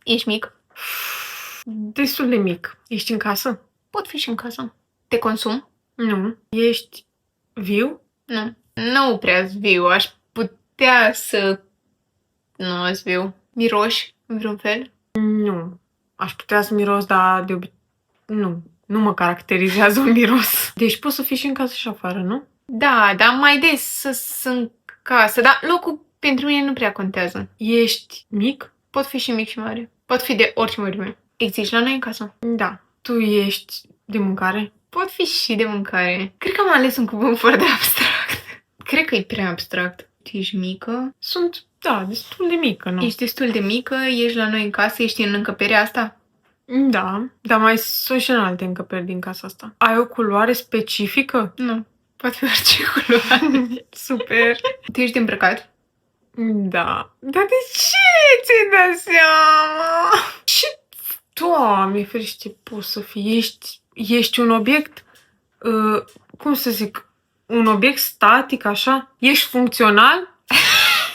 Ești mic? Destul de mic. Ești în casă? Pot fi și în casă. Te consum? Nu. Ești viu? Nu. Nu prea viu. Aș putea să... Nu ați viu. Miroși în vreun fel? Nu. Aș putea să miros, dar nu. Nu mă caracterizează un miros. Deci poți să fii și în casă și afară, nu? Da, dar mai des să sunt în casă. Dar locul pentru mine nu prea contează. Ești mic? Pot fi și mic și mare. Pot fi de orice mărime. Existi la noi în casă? Da. Tu ești de mâncare? Pot fi și de mâncare. Cred că am ales un cuvânt foarte abstract. Cred că e prea abstract. Ești mică? Sunt, da, destul de mică, nu? Ești destul de mică, ești la noi în casă, ești în încăperea asta? Da, dar mai sunt și în alte încăperi din casa asta. Ai o culoare specifică? Nu. Poate fi orice culoare. Super! Tu ești îmbrăcat? Da. Dar de ce ți-ai dat seama? Ce, Doamne ferește, poți să fii? Ești un obiect, cum să zic, un obiect static, așa? Ești funcțional?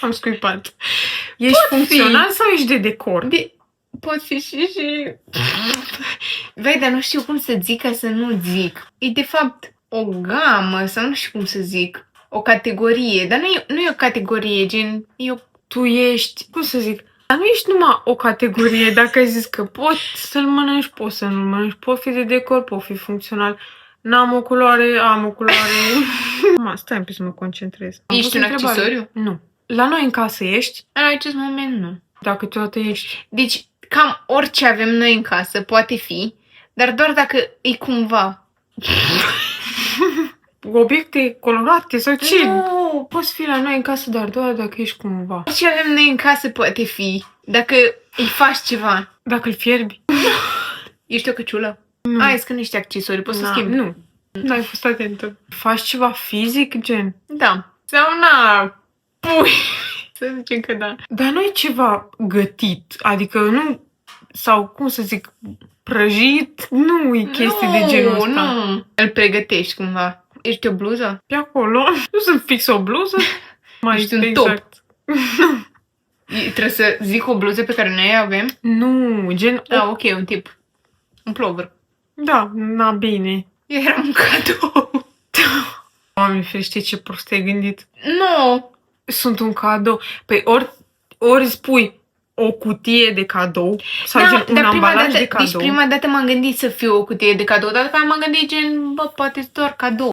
Am scuipat. Ești funcțional sau ești de decor? Pot fi și... Vai, dar nu știu cum să zic ca să nu zic. E de fapt o gamă, sau nu știu cum să zic. O categorie, dar nu e o categorie, gen... Tu ești, cum să zic, dar nu ești numai o categorie. Dacă ai zis că poți să-l mănânci, poți să nu-l mănânci, pot fi de decor, pot fi funcțional. N-am o culoare, am o culoare. Stai un pic să mă concentrez. Ești un accesoriu? Nu. La noi în casă ești? În acest moment nu. Dacă câteodată ești. Deci, cam orice avem noi în casă poate fi, dar doar dacă e cumva. Obiecte colorate sau ce? Nu! Poți fi la noi în casă, dar doar dacă ești cumva. Orice avem noi în casă poate fi, dacă îi faci ceva. Dacă îl fierbi. Ești o căciulă? Nu. Ai, că nu ești accesoriu, poți să schimbi. Nu. Nu ai fost atentă. Faci ceva fizic, gen? Da. Sau na, pui. Să zicem că da. Dar nu e ceva gătit, adică nu, sau cum să zic, prăjit, nu e chestii de genul ăsta. Nu, îl pregătești cumva. Ești o bluză? Pe acolo, nu sunt fix o bluză. Mai Ești un top. Trebuie să zic o bluză pe care noi avem? Nu, gen... Da, ok, un tip. Un plover. Da, na, bine. Era un cadou. Doamne ferește, ce prost ai gândit. Nu. Sunt un cadou. Păi ori spui o cutie de cadou sau Da, gen un ambalaj de cadou. Deci prima dată m-am gândit să fiu o cutie de cadou, dar după aia m-am gândit gen, bă, poate doar cadou.